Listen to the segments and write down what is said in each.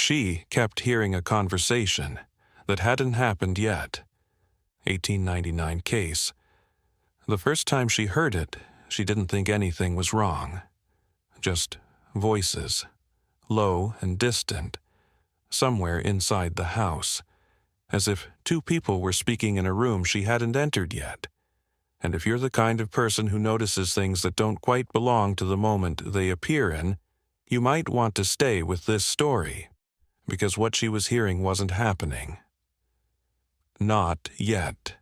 she kept hearing a conversation that hadn't happened yet. 1899 case. The first time she heard it, she didn't think anything was wrong. Just voices, low and distant, somewhere inside the house, as if two people were speaking in a room she hadn't entered yet. And if you're the kind of person who notices things that don't quite belong to the moment they appear in, you might want to stay with this story, because what she was hearing wasn't happening. Not yet.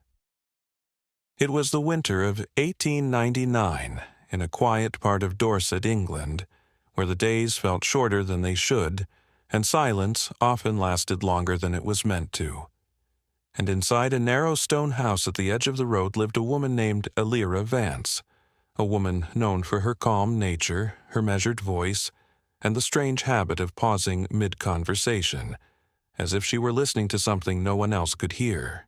It was the winter of 1899 in a quiet part of Dorset, England, where the days felt shorter than they should, and silence often lasted longer than it was meant to. And inside a narrow stone house at the edge of the road lived a woman named Elira Vance, a woman known for her calm nature, her measured voice, and the strange habit of pausing mid-conversation, as if she were listening to something no one else could hear.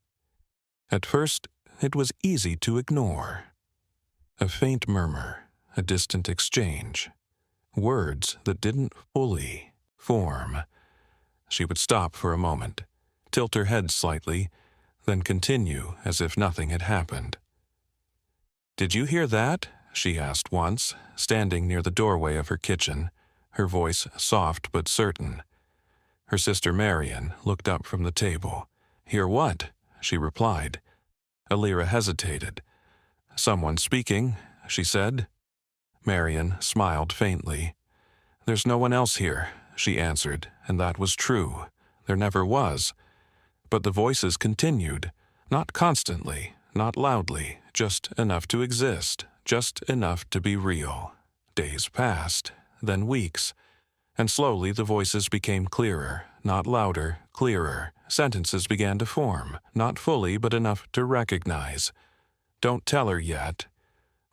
At first, it was easy to ignore. A faint murmur, a distant exchange, words that didn't fully form. She would stop for a moment, tilt her head slightly, then continue as if nothing had happened. "Did you hear that?" she asked once, standing near the doorway of her kitchen, her voice soft but certain. Her sister Marian looked up from the table. "Hear what?" she replied. Elira hesitated. "Someone speaking," she said. Marian smiled faintly. "There's no one else here," she answered, and that was true. There never was. But the voices continued, not constantly, not loudly, just enough to exist, just enough to be real. Days passed, then weeks, and slowly the voices became clearer, not louder, clearer. Sentences began to form, not fully but enough to recognize. "Don't tell her yet.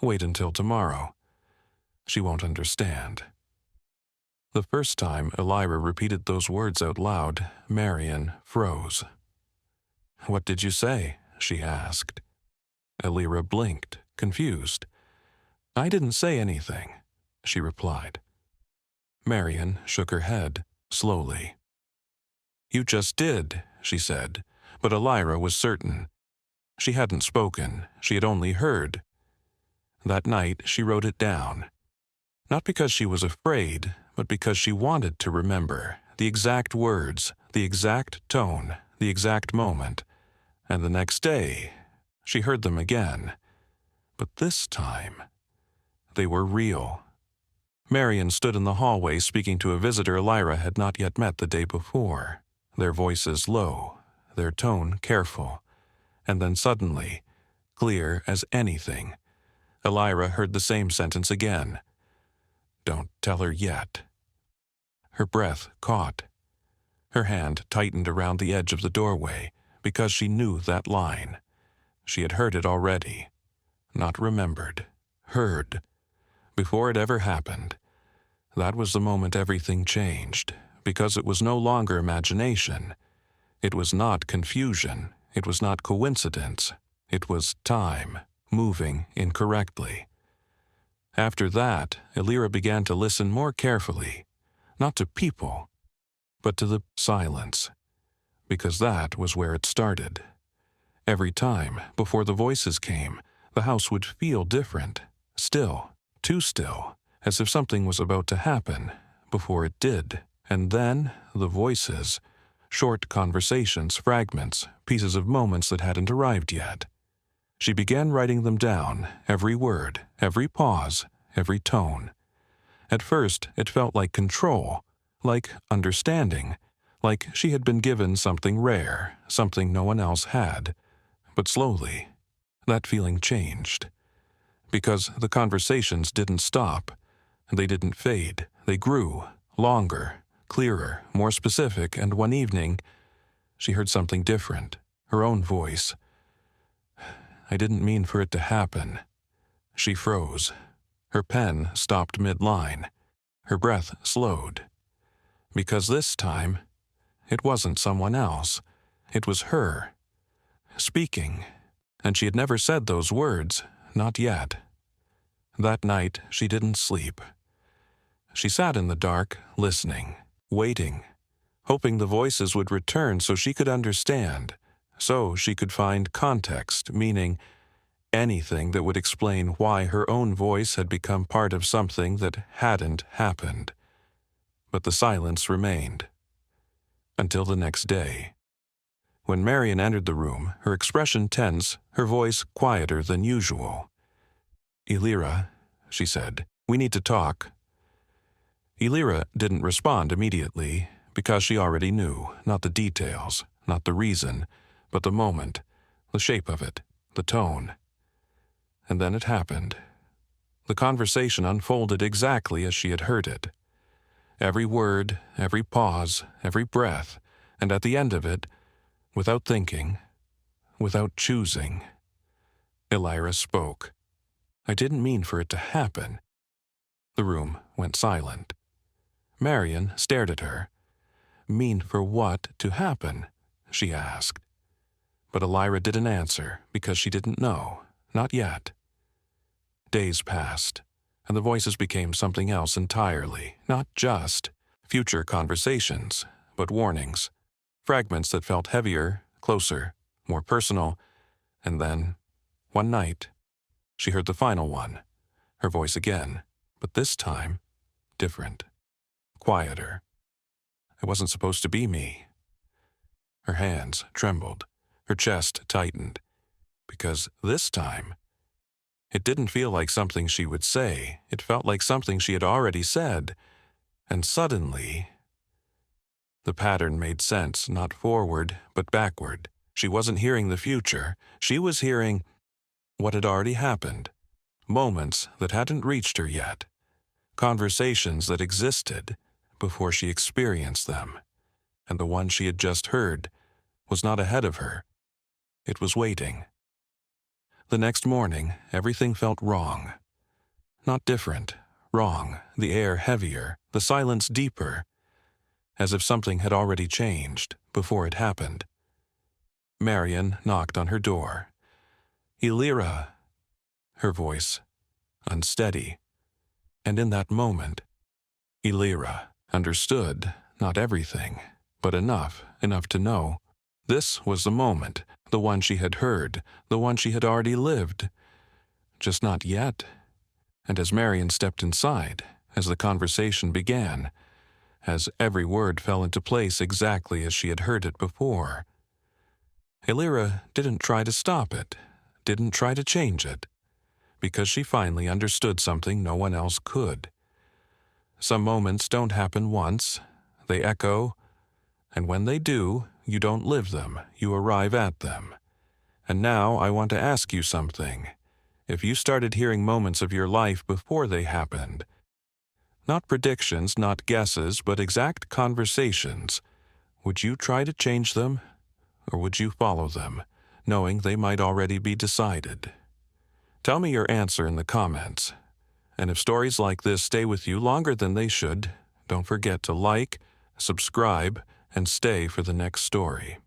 Wait until tomorrow. She won't understand." The first time Elira repeated those words out loud, Marian froze. "What did you say?" she asked. Elira blinked, confused. "I didn't say anything," she replied. Marian shook her head, slowly. "You just did," she said, but Elira was certain. She hadn't spoken, she had only heard. That night she wrote it down. Not because she was afraid, but because she wanted to remember the exact words, the exact tone, the exact moment. And the next day, she heard them again. But this time, they were real. Marian stood in the hallway speaking to a visitor Elira had not yet met the day before, their voices low, their tone careful. And then suddenly, clear as anything, Elira heard the same sentence again. "Don't tell her yet." Her breath caught. Her hand tightened around the edge of the doorway because she knew that line. She had heard it already. Not remembered. Heard. Before it ever happened. That was the moment everything changed, because it was no longer imagination. It was not confusion. It was not coincidence. It was time, moving incorrectly. After that, Elira began to listen more carefully, not to people, but to the silence, because that was where it started. Every time, before the voices came, the house would feel different, still, too still, as if something was about to happen, before it did. And then, the voices, short conversations, fragments, pieces of moments that hadn't arrived yet. She began writing them down, every word, every pause, every tone. At first, it felt like control, like understanding, like she had been given something rare, something no one else had. But slowly, that feeling changed. Because the conversations didn't stop, they didn't fade, they grew, longer, clearer, more specific, and one evening, she heard something different, her own voice. "I didn't mean for it to happen." She froze. Her pen stopped mid-line. Her breath slowed. Because this time, it wasn't someone else. It was her. Speaking. And she had never said those words, not yet. That night, she didn't sleep. She sat in the dark, listening, waiting. hoping the voices would return so she could understand, so she could find context, meaning anything that would explain why her own voice had become part of something that hadn't happened. But the silence remained. Until the next day. When Marion entered the room, her expression tense, her voice quieter than usual. "Elira," she said, "we need to talk." Elira didn't respond immediately, because she already knew, not the details, not the reason, but the moment, the shape of it, the tone. And then it happened. The conversation unfolded exactly as she had heard it. Every word, every pause, every breath, and at the end of it, without thinking, without choosing, Elira spoke. "I didn't mean for it to happen." The room went silent. Marion stared at her. "Mean for what to happen?" she asked. But Elira didn't answer because she didn't know, not yet. Days passed, and the voices became something else entirely, not just future conversations, but warnings, fragments that felt heavier, closer, more personal, and then, one night, she heard the final one, her voice again, but this time, different, quieter. "It wasn't supposed to be me." Her hands trembled, her chest tightened, because this time, it didn't feel like something she would say, it felt like something she had already said, and suddenly, the pattern made sense, not forward, but backward. She wasn't hearing the future, she was hearing what had already happened, moments that hadn't reached her yet, conversations that existed before she experienced them, and the one she had just heard was not ahead of her, it was waiting. The next morning, everything felt wrong. Not different, wrong, the air heavier, the silence deeper, as if something had already changed before it happened. Marion knocked on her door. "Elira," her voice, unsteady. And in that moment, Elira understood not everything, but enough to know. This was the moment, the one she had heard, the one she had already lived. Just not yet. And as Marion stepped inside, as the conversation began, as every word fell into place exactly as she had heard it before, Elira didn't try to stop it, didn't try to change it, because she finally understood something no one else could. Some moments don't happen once, they echo, and when they do, you don't live them, you arrive at them. And now I want to ask you something. If you started hearing moments of your life before they happened, not predictions, not guesses, but exact conversations, would you try to change them, or would you follow them, knowing they might already be decided? Tell me your answer in the comments. And if stories like this stay with you longer than they should, don't forget to like, subscribe, and stay for the next story.